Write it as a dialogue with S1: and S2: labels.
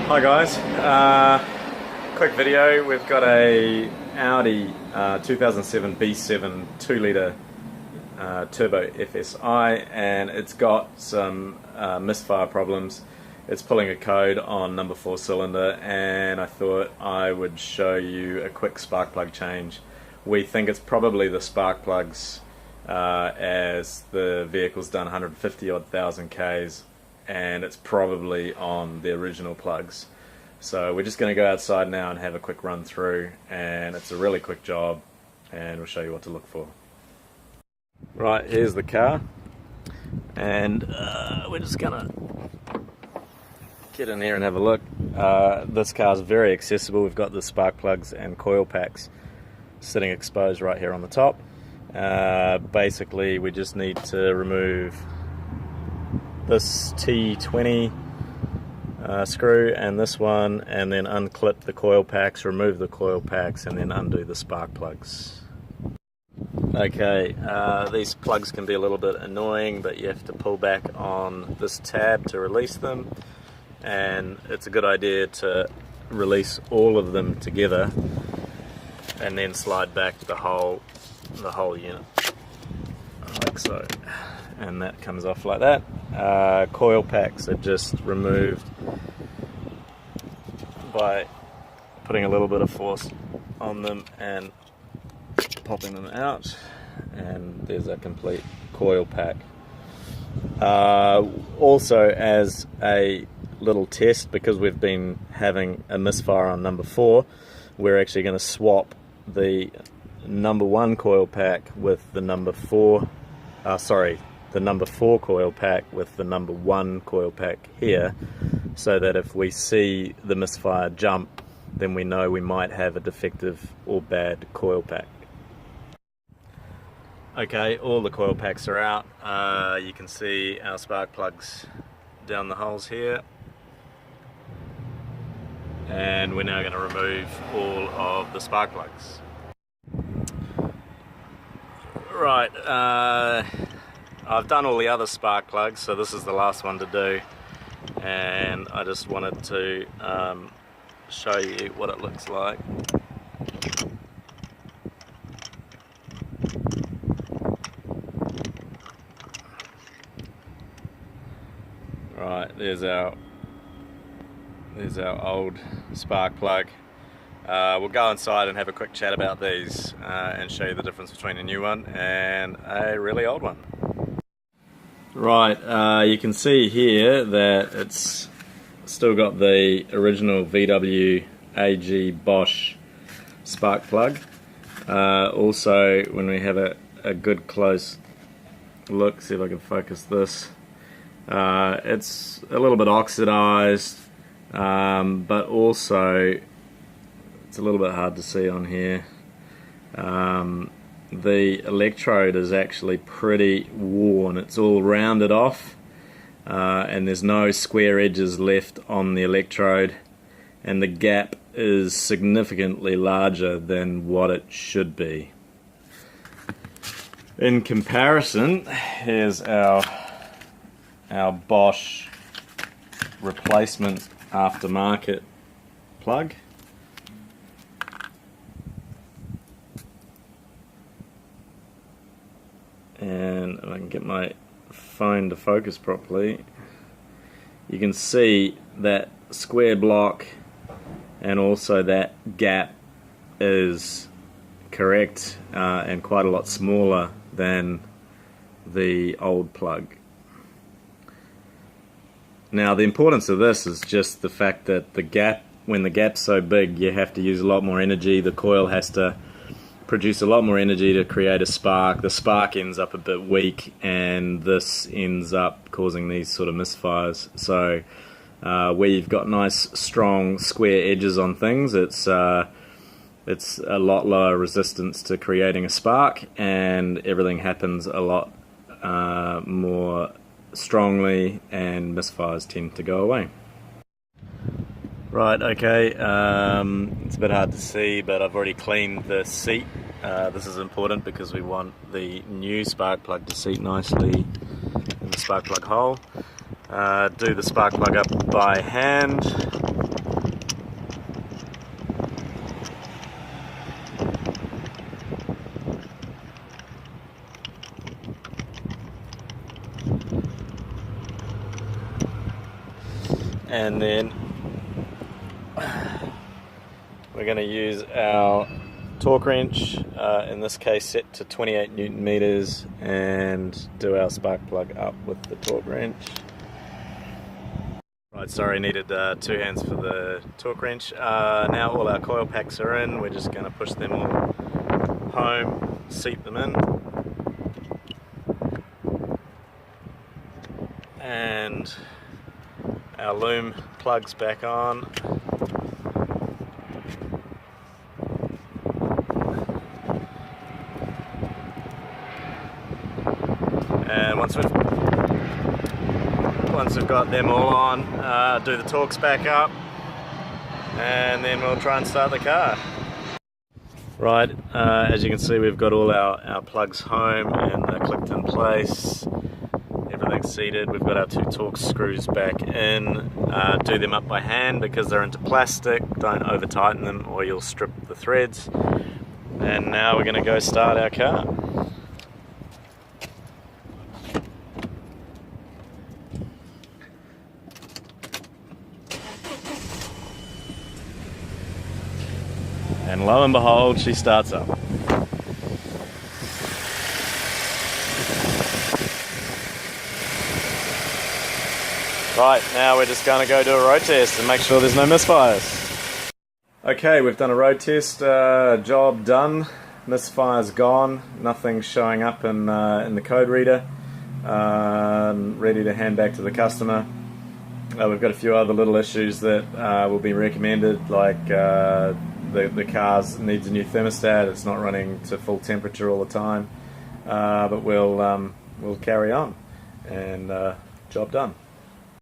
S1: Hi guys, quick video. We've got a Audi 2007 B7 2-litre turbo FSI, and it's got some misfire problems. It's pulling a code on number 4 cylinder, and I thought I would show you a quick spark plug change. We think it's probably the spark plugs, as the vehicle's done 150 odd thousand Ks, and it's probably on the original plugs. So we're just going to go outside now and have a quick run through, and it's a really quick job, and we'll show you what to look for. Right, here's the car, and we're just going to get in here and have a look. This car is very accessible. We've got the spark plugs and coil packs sitting exposed right here on the top. Basically we just need to remove this T20 screw and this one, and then unclip the coil packs, remove the coil packs, and then undo the spark plugs. Okay, these plugs can be a little bit annoying, but you have to pull back on this tab to release them, and it's a good idea to release all of them together and then slide back the whole unit like so, and that comes off like that. Coil packs are just removed by putting a little bit of force on them and popping them out, and there's a complete coil pack. Also, as a little test, because we've been having a misfire on number 4, we're actually going to swap the number 1 coil pack with the number 4 the number 4 coil pack with the number 1 coil pack here, so that if we see the misfire jump, then we know we might have a defective or bad coil pack. Okay, all the coil packs are out. You can see our spark plugs down the holes here, and we're now going to remove all of the spark plugs. Right, I've done all the other spark plugs, so this is the last one to do, and I just wanted to show you what it looks like. Right, there's our old spark plug. We'll go inside and have a quick chat about these and show you the difference between a new one and a really old one. Right, you can see here that it's still got the original VW AG Bosch spark plug. Also, when we have a good close look, see if I can focus this, it's a little bit oxidized, but also it's a little bit hard to see on here. The electrode is actually pretty worn. It's all rounded off, and there's no square edges left on the electrode, and the gap is significantly larger than what it should be. In comparison, here's our Bosch replacement aftermarket plug. And if I can get my phone to focus properly, you can see that square block and also that gap is correct, and quite a lot smaller than the old plug. Now, the importance of this is just the fact that the gap, when the gap's so big, you have to use a lot more energy. The coil has to produce a lot more energy to create a spark. The spark ends up a bit weak, and this ends up causing these sort of misfires. So where you've got nice strong square edges on things, it's a lot lower resistance to creating a spark, and everything happens a lot more strongly, and misfires tend to go away. Right, okay, it's a bit hard to see, but I've already cleaned the seat. This is important because we want the new spark plug to seat nicely in the spark plug hole. Do the spark plug up by hand, and then we're going to use our torque wrench, in this case set to 28 Newton meters, and do our spark plug up with the torque wrench. Right, sorry, needed 2 hands for the torque wrench. Now all our coil packs are in, we're just going to push them all home, seat them in, and our loom plugs back on. And once we've got them all on, do the torques back up, and then we'll try and start the car. Right, as you can see, we've got all our plugs home and they're clicked in place. Everything's seated. We've got our 2 Torx screws back in. Do them up by hand because they're into plastic. Don't over tighten them or you'll strip the threads. And now we're going to go start our car. And lo and behold, she starts up. Right, now we're just going to go do a road test and make sure there's no misfires. Okay, we've done a road test, job done. Misfire's gone, nothing's showing up in the code reader. Ready to hand back to the customer. We've got a few other little issues that will be recommended, like the car needs a new thermostat. It's not running to full temperature all the time, but we'll carry on, and job done.